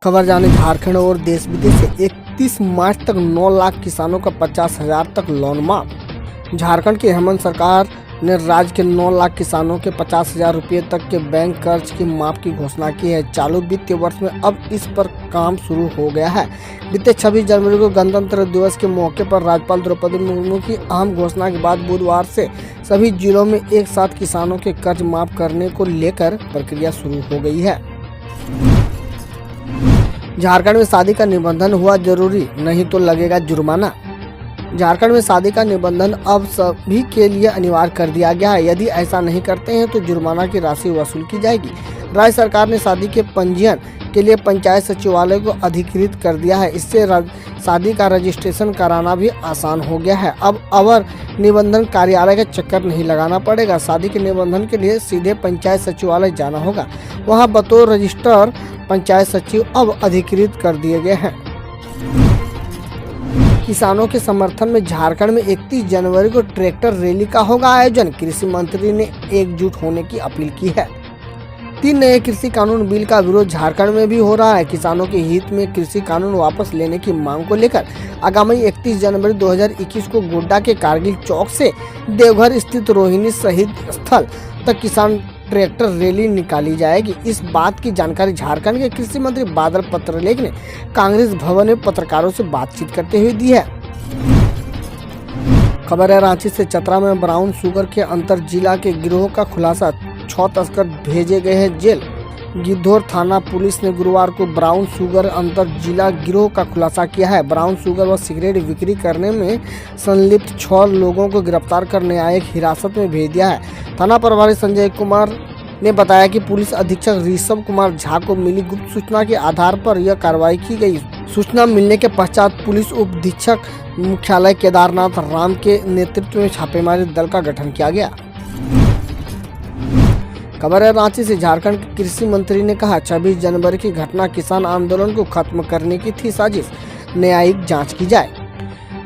खबर जाने झारखंड और देश विदेश से 31 मार्च तक 9 लाख किसानों का 50,000 तक लोन माफ। झारखंड की हेमंत सरकार ने राज्य के 9 लाख किसानों के 50,000 रुपये तक के बैंक कर्ज की माफ की घोषणा की है। चालू वित्तीय वर्ष में अब इस पर काम शुरू हो गया है। बीते 26 जनवरी को गणतंत्र दिवस के मौके पर राज्यपाल द्रौपदी मुर्मू की अहम घोषणा के बाद बुधवार से सभी जिलों में एक साथ किसानों के कर्ज माफ करने को लेकर प्रक्रिया शुरू हो गई है। झारखंड में शादी का निबंधन हुआ जरूरी, नहीं तो लगेगा जुर्माना। झारखंड में शादी का निबंधन अब सभी के लिए अनिवार्य कर दिया गया है। यदि ऐसा नहीं करते हैं तो जुर्माना की राशि वसूल की जाएगी। राज्य सरकार ने शादी के पंजीयन के लिए पंचायत सचिवालय को अधिकृत कर दिया है। इससे शादी का रजिस्ट्रेशन कराना भी आसान हो गया है। अब अवर निबंधन कार्यालय का चक्कर नहीं लगाना पड़ेगा। शादी के निबंधन के लिए सीधे पंचायत सचिवालय जाना होगा। वहां बतौर रजिस्ट्रार पंचायत सचिव अब अधिकृत कर दिए गए हैं। किसानों के समर्थन में झारखंड में 31 जनवरी को ट्रैक्टर रैली का होगा आयोजन। कृषि मंत्री ने एकजुट होने की अपील की है। 3 नए कृषि कानून बिल का विरोध झारखंड में भी हो रहा है। किसानों के हित में कृषि कानून वापस लेने की मांग को लेकर आगामी 31 जनवरी 2021 को गोड्डा के कारगिल चौक से देवघर स्थित रोहिणी शहीद स्थल तक किसान ट्रैक्टर रैली निकाली जाएगी। इस बात की जानकारी झारखंड के कृषि मंत्री बादल पत्रलेख ने कांग्रेस भवन में पत्रकारों से बातचीत करते हुए दी है। खबर है रांची से। चतरा में ब्राउन शुगर के अंतर जिला के गिरोह का खुलासा, 6 तस्कर भेजे गए हैं जेल। गिद्धौर थाना पुलिस ने गुरुवार को ब्राउन शुगर अंतर जिला गिरोह का खुलासा किया है। ब्राउन शुगर व सिगरेट बिक्री करने में संलिप्त 6 लोगों को गिरफ्तार कर न्यायिक हिरासत में भेज दिया है। थाना प्रभारी संजय कुमार ने बताया कि पुलिस अधीक्षक ऋषभ कुमार झा को मिली गुप्त सूचना के आधार पर यह कार्रवाई की गई। सूचना मिलने के पश्चात पुलिस उप अधीक्षक मुख्यालय केदारनाथ राम के नेतृत्व में छापेमारी दल का गठन किया गया। खबर है रांची से। झारखंड के कृषि मंत्री ने कहा, 26 जनवरी की घटना किसान आंदोलन को खत्म करने की थी साजिश, न्यायिक जांच की जाए।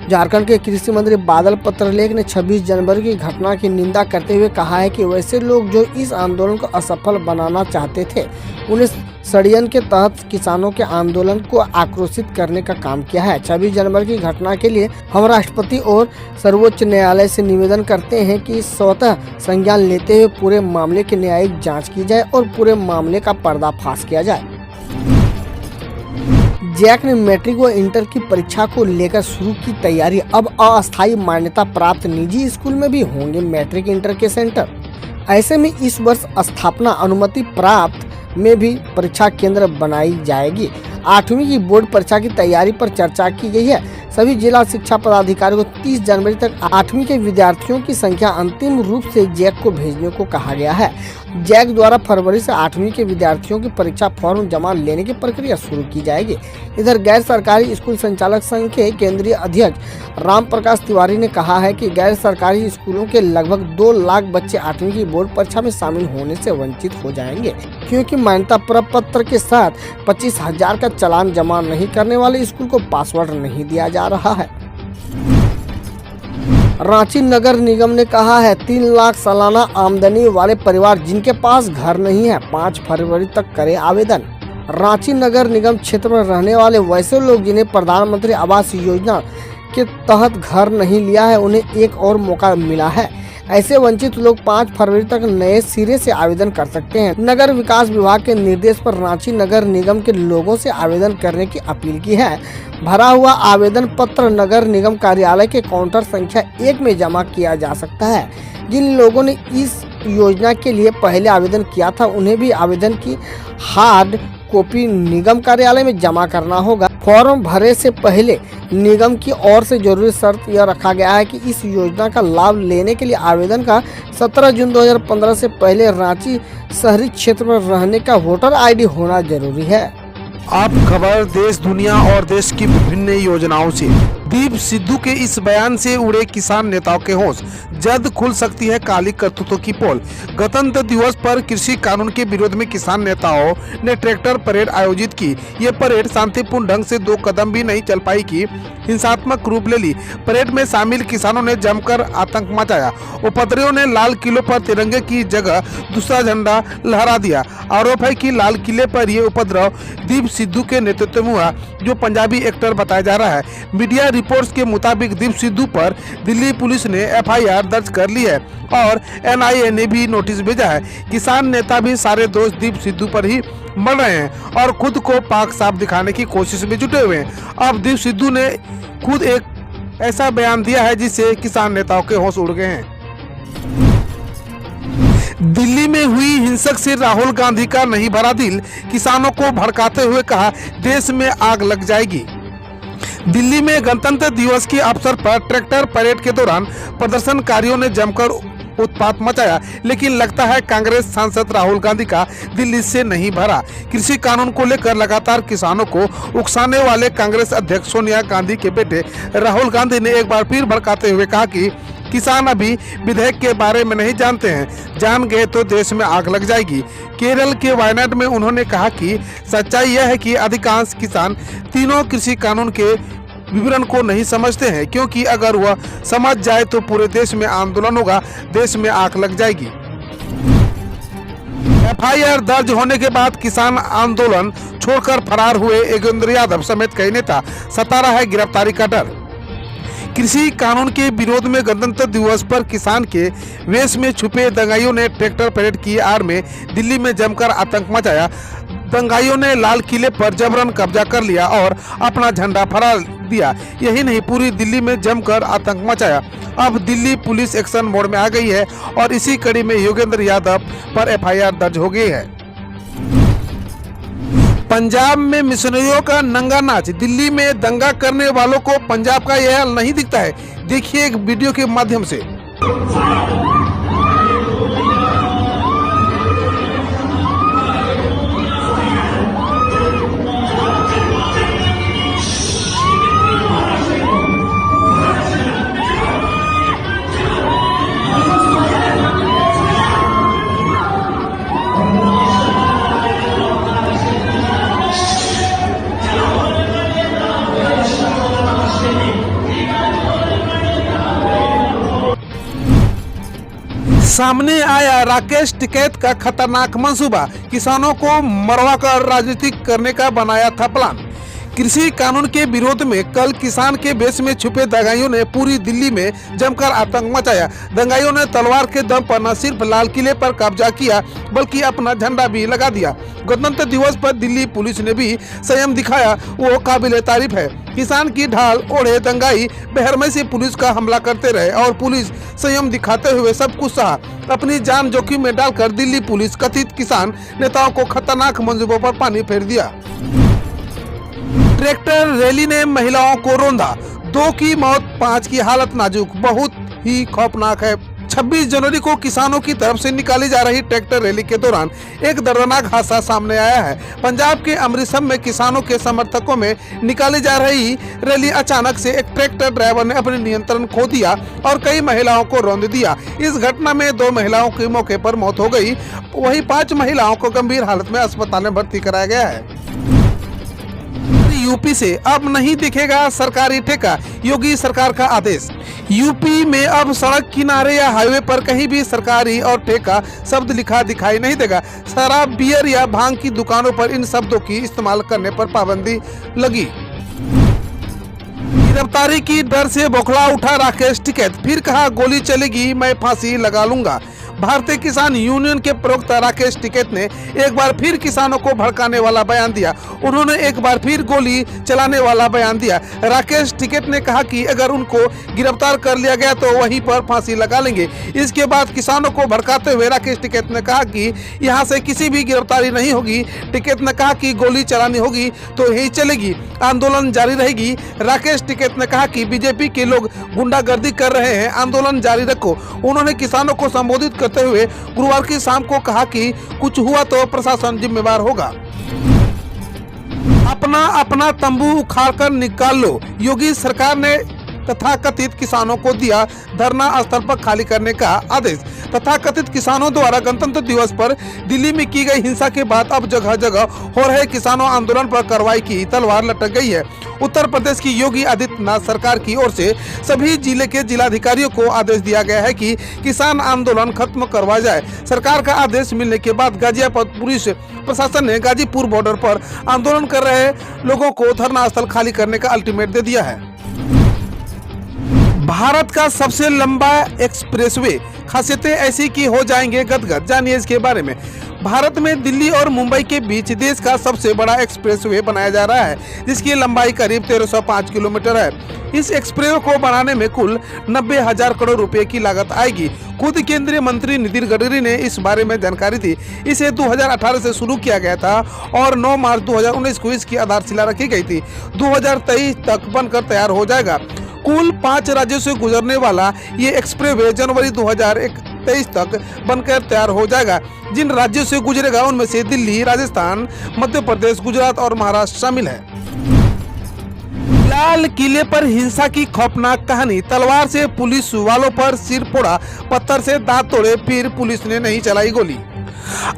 झारखंड के कृषि मंत्री बादल पत्रलेख ने 26 जनवरी की घटना की निंदा करते हुए कहा है कि वैसे लोग जो इस आंदोलन को असफल बनाना चाहते थे, उन्हें षड्यंत्र के तहत किसानों के आंदोलन को आक्रोशित करने का काम किया है। 26 जनवरी की घटना के लिए हम राष्ट्रपति और सर्वोच्च न्यायालय से निवेदन करते हैं कि स्वतः संज्ञान लेते हुए पूरे मामले की न्यायिक जांच की जाए और पूरे मामले का पर्दाफाश किया जाए। जैक ने मैट्रिक व इंटर की परीक्षा को लेकर शुरू की तैयारी। अब अस्थायी मान्यता प्राप्त निजी स्कूल में भी होंगे मैट्रिक इंटर के सेंटर। ऐसे में इस वर्ष स्थापना अनुमति प्राप्त में भी परीक्षा केंद्र बनाई जाएगी। 8वीं की बोर्ड परीक्षा की तैयारी पर चर्चा की गई है। सभी जिला शिक्षा पदाधिकारियों को 30 जनवरी तक 8वीं के विद्यार्थियों की संख्या अंतिम रूप से जैक को भेजने को कहा गया है। जैक द्वारा फरवरी से 8वीं के विद्यार्थियों की परीक्षा फॉर्म जमा लेने की प्रक्रिया शुरू की जाएगी। इधर गैर सरकारी स्कूल संचालक संघ के केंद्रीय अध्यक्ष राम प्रकाश तिवारी ने कहा है कि गैर सरकारी स्कूलों के लगभग 2 लाख बच्चे 8वीं की बोर्ड परीक्षा में शामिल होने से वंचित हो जाएंगे, क्योंकि मान्यता प्रपत्र के साथ 25,000 का चालान जमा नहीं करने वाले स्कूल को पासवर्ड नहीं दिया जा रहा है। रांची नगर निगम ने कहा है, 3 लाख सालाना आमदनी वाले परिवार जिनके पास घर नहीं है 5 फरवरी तक करें आवेदन। रांची नगर निगम क्षेत्र में रहने वाले वैसे लोग जिन्हें प्रधानमंत्री आवास योजना के तहत घर नहीं लिया है, उन्हें एक और मौका मिला है। ऐसे वंचित लोग 5 फरवरी तक नए सिरे से आवेदन कर सकते हैं। नगर विकास विभाग के निर्देश पर रांची नगर निगम के लोगों से आवेदन करने की अपील की है। भरा हुआ आवेदन पत्र नगर निगम कार्यालय के काउंटर संख्या 1 में जमा किया जा सकता है। जिन लोगों ने इस योजना के लिए पहले आवेदन किया था, उन्हें भी आवेदन की हार्ड कॉपी निगम कार्यालय में जमा करना होगा। फॉर्म भरे से पहले निगम की ओर से जरूरी शर्त यह रखा गया है कि इस योजना का लाभ लेने के लिए आवेदन का 17 जून 2015 से पहले रांची शहरी क्षेत्र में रहने का वोटर आईडी होना जरूरी है। आप खबर देश दुनिया और देश की विभिन्न योजनाओं से दीप सिद्धू के इस बयान से उड़े किसान नेताओं के होश, जल्द खुल सकती है काली करतूतों की पोल। गणतंत्र दिवस पर कृषि कानून के विरोध में किसान नेताओं ने ट्रैक्टर परेड आयोजित की। ये परेड शांतिपूर्ण ढंग से 2 कदम भी नहीं चल पाई कि हिंसात्मक रूप ले ली। परेड में शामिल किसानों ने जमकर आतंक मचाया। उपद्रवियों ने लाल किले पर तिरंगे की जगह दूसरा झंडा लहरा दिया। आरोप है कि लाल किले पर ये उपद्रव दीप सिद्धू के नेतृत्व में हुआ, जो पंजाबी एक्टर बताया जा रहा है। मीडिया रिपोर्ट्स के मुताबिक दीप सिद्धू पर दिल्ली पुलिस ने FIR दर्ज कर ली है और NIA ने भी नोटिस भेजा है। किसान नेता भी सारे दोष दीप सिद्धू पर ही मर रहे हैं और खुद को पाक साफ दिखाने की कोशिश में जुटे हुए हैं। अब दीप सिद्धू ने खुद एक ऐसा बयान दिया है जिससे किसान नेताओं के होश उड़ गए हैं। दिल्ली में हुई हिंसक से राहुल गांधी का नहीं भरा दिल, किसानों को भड़काते हुए कहा देश में आग लग जाएगी। दिल्ली में गणतंत्र दिवस के अवसर पर ट्रैक्टर परेड के दौरान प्रदर्शनकारियों ने जमकर उत्पात मचाया, लेकिन लगता है कांग्रेस सांसद राहुल गांधी का दिल इससे नहीं भरा। कृषि कानून को लेकर लगातार किसानों को उकसाने वाले कांग्रेस अध्यक्ष सोनिया गांधी के बेटे राहुल गांधी ने एक बार फिर भड़काते हुए कहा कि किसान अभी विधेयक के बारे में नहीं जानते हैं, जान गए तो देश में आग लग जाएगी। केरल के वायनाड में उन्होंने कहा कि सच्चाई यह है कि अधिकांश किसान तीनों कृषि कानून के विवरण को नहीं समझते हैं, क्योंकि अगर वह समझ जाए तो पूरे देश में आंदोलन होगा, देश में आग लग जाएगी। FIR दर्ज होने के बाद किसान आंदोलन छोड़कर फरार हुए योगेंद्र यादव समेत कई नेता, सता रहा है गिरफ्तारी का डर। कृषि कानून के विरोध में गणतंत्र दिवस पर किसान के वेश में छुपे दंगाइयों ने ट्रैक्टर परेड की आड़ में दिल्ली में जमकर आतंक मचाया। दंगाइयों ने लाल किले पर जबरन कब्जा कर लिया और अपना झंडा फहरा दिया। यही नहीं, पूरी दिल्ली में जमकर आतंक मचाया। अब दिल्ली पुलिस एक्शन मोड में आ गई है और इसी कड़ी में योगेंद्र यादव पर FIR दर्ज हो गई है। पंजाब में मिशनरियों का नंगा नाच, दिल्ली में दंगा करने वालों को पंजाब का यह हाल नहीं दिखता है। देखिए एक वीडियो के माध्यम से। सामने आया राकेश टिकैत का खतरनाक मंसूबा, किसानों को मरवा कर राजनीतिक करने का बनाया था प्लान। कृषि कानून के विरोध में कल किसान के वेश में छुपे दंगाइयों ने पूरी दिल्ली में जमकर आतंक मचाया। दंगाइयों ने तलवार के दम पर न सिर्फ लाल किले पर कब्जा किया बल्कि अपना झंडा भी लगा दिया। गणतंत्र दिवस पर दिल्ली पुलिस ने भी संयम दिखाया, वो काबिले तारीफ है। किसान की ढाल ओढ़े दंगाई बेरहमी से पुलिस का हमला करते रहे और पुलिस संयम दिखाते हुए सब कुछ सहा। अपनी जान जोखिम में डालकर दिल्ली पुलिस कथित किसान नेताओं को खतरनाक मंसूबों पर पानी फेर दिया। ट्रैक्टर रैली ने महिलाओं को रौंदा, 2 की मौत, 5 की हालत नाजुक, बहुत ही खौफनाक है। 26 जनवरी को किसानों की तरफ से निकाली जा रही ट्रैक्टर रैली के दौरान एक दर्दनाक हादसा सामने आया है। पंजाब के अमृतसर में किसानों के समर्थकों में निकाली जा रही रैली अचानक से एक ट्रैक्टर ड्राइवर ने अपने नियंत्रण खो दिया और कई महिलाओं को रौंद दिया। इस घटना में 2 महिलाओं की मौके पर मौत हो गई, वहीं 5 महिलाओं को गंभीर हालत में अस्पताल में भर्ती कराया गया है। यूपी से अब नहीं दिखेगा सरकारी ठेका, योगी सरकार का आदेश। यूपी में अब सड़क किनारे या हाईवे पर कहीं भी सरकारी और ठेका शब्द लिखा दिखाई नहीं देगा। शराब, बियर या भांग की दुकानों पर इन शब्दों की इस्तेमाल करने पर पाबंदी लगी। गिरफ्तारी की डर से बौखला उठा राकेश टिकैत, फिर कहा गोली चलेगी मैं फांसी लगा लूंगा। भारतीय किसान यूनियन के प्रवक्ता राकेश टिकैत ने एक बार फिर किसानों को भड़काने वाला बयान दिया। उन्होंने एक बार फिर गोली चलाने वाला बयान दिया। राकेश टिकैत ने कहा कि अगर उनको गिरफ्तार कर लिया गया तो वहीं पर फांसी लगा लेंगे। इसके बाद किसानों को भड़काते हुए राकेश टिकैत ने कहा कि यहां से किसी भी गिरफ्तारी नहीं होगी। टिकैत ने कहा कि गोली चलानी होगी तो यही चलेगी, आंदोलन जारी रहेगी। राकेश टिकैत ने कहा कि बीजेपी के लोग गुंडागर्दी कर रहे हैं, आंदोलन जारी रखो। उन्होंने किसानों को संबोधित करते हुए गुरुवार की शाम को कहा कि कुछ हुआ तो प्रशासन जिम्मेवार होगा। अपना अपना तंबू उखाड़कर निकाल लो, योगी सरकार ने तथाकथित किसानों को दिया धरना स्थल पर खाली करने का आदेश। तथाकथित किसानों द्वारा गणतंत्र दिवस पर दिल्ली में की गई हिंसा के बाद अब जगह जगह हो रहे किसानों आंदोलन पर कार्रवाई की तलवार लटक गई है। उत्तर प्रदेश की योगी आदित्यनाथ सरकार की ओर से सभी जिले के जिलाधिकारियों को आदेश दिया गया है कि किसान आंदोलन खत्म करवाया जाए। सरकार का आदेश मिलने के बाद गाजियाबाद पुलिस प्रशासन ने गाजीपुर बॉर्डर पर आंदोलन कर रहे लोगों को धरना स्थल खाली करने का अल्टीमेट दे दिया है। भारत का सबसे लंबा एक्सप्रेसवे, खासियतें ऐसी कि हो जाएंगे गदगद। जानिए इसके बारे में। भारत में दिल्ली और मुंबई के बीच देश का सबसे बड़ा एक्सप्रेसवे बनाया जा रहा है, जिसकी लंबाई करीब 1305 किलोमीटर है। इस एक्सप्रेसवे को बनाने में कुल 90,000 करोड़ रुपए की लागत आएगी। खुद केंद्रीय मंत्री नितिन गडकरी ने इस बारे में जानकारी दी। इसे 2018 से शुरू किया गया था और 9 मार्च 2019 को इसकी आधारशिला रखी गई थी। 2023 तक बनकर तैयार हो जाएगा। कुल 5 राज्यों से गुजरने वाला ये एक्सप्रेसवे जनवरी 2023 तक बनकर तैयार हो जाएगा। जिन राज्यों से गुजरेगा उनमें से दिल्ली, राजस्थान, मध्य प्रदेश, गुजरात और महाराष्ट्र शामिल है। लाल किले पर हिंसा की खौफनाक कहानी, तलवार से पुलिस वालों पर सिर फोड़ा, पत्थर से दांत तोड़े, फिर पुलिस ने नहीं चलाई गोली।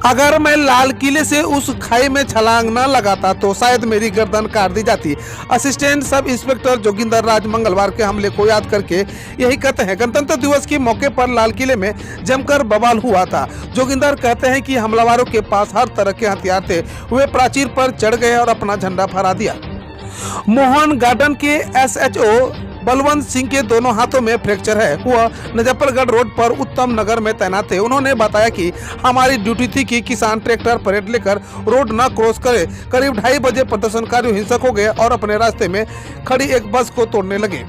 अगर मैं लाल किले से उस खाई में छलांग न लगाता तो शायद मेरी गर्दन काट दी जाती। असिस्टेंट सब इंस्पेक्टर जोगिंदर राज मंगलवार के हमले को याद करके यही कहते हैं। गणतंत्र दिवस के मौके पर लाल किले में जमकर बवाल हुआ था। जोगिंदर कहते हैं कि हमलावरों के पास हर तरह के हथियार थे। वे प्राचीर पर चढ़ गए और अपना झंडा फहरा दिया। मोहन गार्डन के SHO बलवंत सिंह के दोनों हाथों में फ्रैक्चर है। वह मुजफ्फरगढ़ रोड पर उत्तम नगर में तैनात थे। उन्होंने बताया कि हमारी ड्यूटी थी कि किसान ट्रैक्टर परेड लेकर रोड न क्रॉस करे। करीब 2:30 बजे प्रदर्शनकारी हिंसक हो गए और अपने रास्ते में खड़ी एक बस को तोड़ने लगे।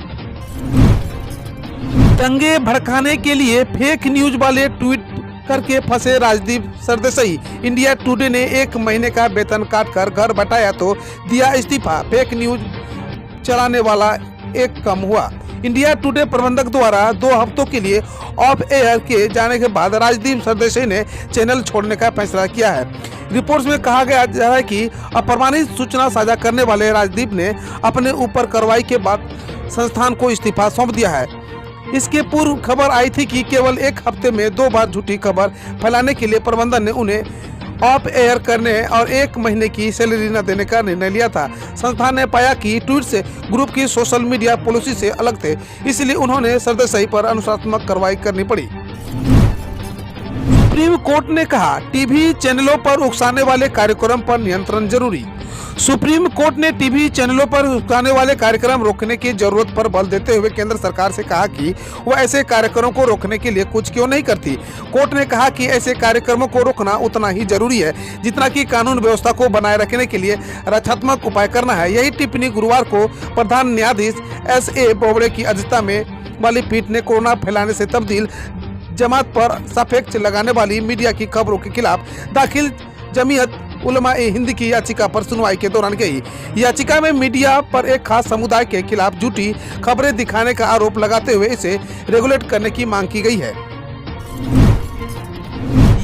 दंगे भड़काने के लिए फेक न्यूज वाले ट्वीट करके फंसे राजदीप सरदेसाई। इंडिया टुडे ने 1 महीने का वेतन काटकर घर बैठाया तो दिया इस्तीफा। फेक न्यूज चलाने वाला एक कम हुआ। इंडिया टुडे प्रबंधक द्वारा 2 हफ्तों के लिए ऑफ एयर के जाने के बाद राजदीप सरदेसाई ने चैनल छोड़ने का फैसला किया है। रिपोर्ट्स में कहा गया है कि अप्रमाणित सूचना साझा करने वाले राजदीप ने अपने ऊपर कार्रवाई के बाद संस्थान को इस्तीफा सौंप दिया है। इसके पूर्व खबर आई थी कि केवल 1 हफ्ते में 2 बार झूठी खबर फैलाने के लिए प्रबंधन ने उन्हें ऑफ एयर करने और 1 महीने की सैलरी न देने का निर्णय लिया था। संस्थान ने पाया कि ट्वीट से ग्रुप की सोशल मीडिया पॉलिसी से अलग थे, इसलिए उन्होंने सरदेसाई पर अनुशासनात्मक कार्रवाई करनी पड़ी। सुप्रीम कोर्ट ने कहा टीवी चैनलों पर उकसाने वाले कार्यक्रम पर नियंत्रण जरूरी। सुप्रीम कोर्ट ने टीवी चैनलों पर उकसाने वाले कार्यक्रम रोकने की जरूरत पर बल देते हुए केंद्र सरकार से कहा कि वह ऐसे कार्यक्रमों को रोकने के लिए कुछ क्यों नहीं करती। कोर्ट ने कहा कि ऐसे कार्यक्रमों को रोकना उतना ही जरूरी है जितना कि कानून व्यवस्था को बनाए रखने के लिए रक्षात्मक उपाय करना है। यही टिप्पणी गुरुवार को प्रधान न्यायाधीश S.A. बोबड़े की अध्यक्षता में वाली पीठ ने कोरोना फैलाने से तब्दील जमात पर सापेक्ष लगाने वाली मीडिया की खबरों के खिलाफ दाखिल जमीयत उलमा-ए हिंद की याचिका पर सुनवाई के दौरान गई। याचिका में मीडिया पर एक खास समुदाय के खिलाफ झूठी खबरें दिखाने का आरोप लगाते हुए इसे रेगुलेट करने की मांग की गई है।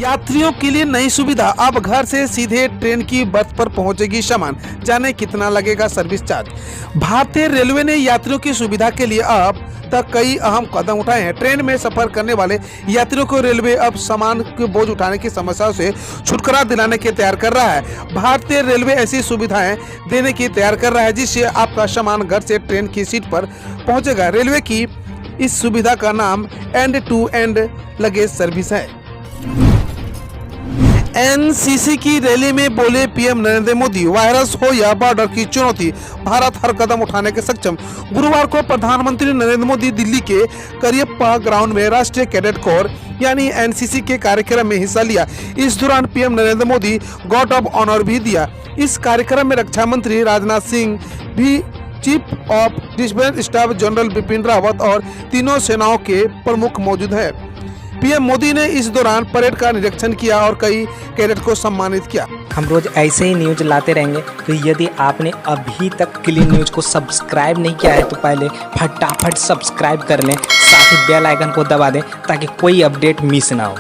यात्रियों के लिए नई सुविधा, अब घर से सीधे ट्रेन की बर्थ पर पहुंचेगी सामान। जाने कितना लगेगा सर्विस चार्ज। भारतीय रेलवे ने यात्रियों की सुविधा के लिए अब तक कई अहम कदम उठाए हैं। ट्रेन में सफर करने वाले यात्रियों को रेलवे अब सामान के बोझ उठाने की समस्याओं से छुटकारा दिलाने के तैयार कर रहा है। भारतीय रेलवे ऐसी सुविधाएं देने की तैयार कर रहा है जिससे आपका सामान घर से ट्रेन की सीट पर पहुंचेगा। रेलवे की इस सुविधा का नाम end to end luggage service है। NCC की रैली में बोले पीएम नरेंद्र मोदी, वायरस हो या बॉर्डर की चुनौती, भारत हर कदम उठाने के सक्षम। गुरुवार को प्रधानमंत्री नरेंद्र मोदी दिल्ली के करियप्पा ग्राउंड में राष्ट्रीय कैडेट कोर यानी NCC के कार्यक्रम में हिस्सा लिया। इस दौरान PM Narendra Modi guard of honour भी दिया। इस कार्यक्रम में रक्षा मंत्री राजनाथ सिंह भी, chief of defence staff general Bipin Rawat और तीनों सेनाओं के प्रमुख मौजूद है। पीएम मोदी ने इस दौरान परेड का निरीक्षण किया और कई कैडेट को सम्मानित किया। हम रोज ऐसे ही न्यूज लाते रहेंगे, तो यदि आपने अभी तक क्लीन न्यूज को सब्सक्राइब नहीं किया है तो पहले फटाफट सब्सक्राइब कर लें, साथ ही बेल आइकन को दबा दें ताकि कोई अपडेट मिस ना हो।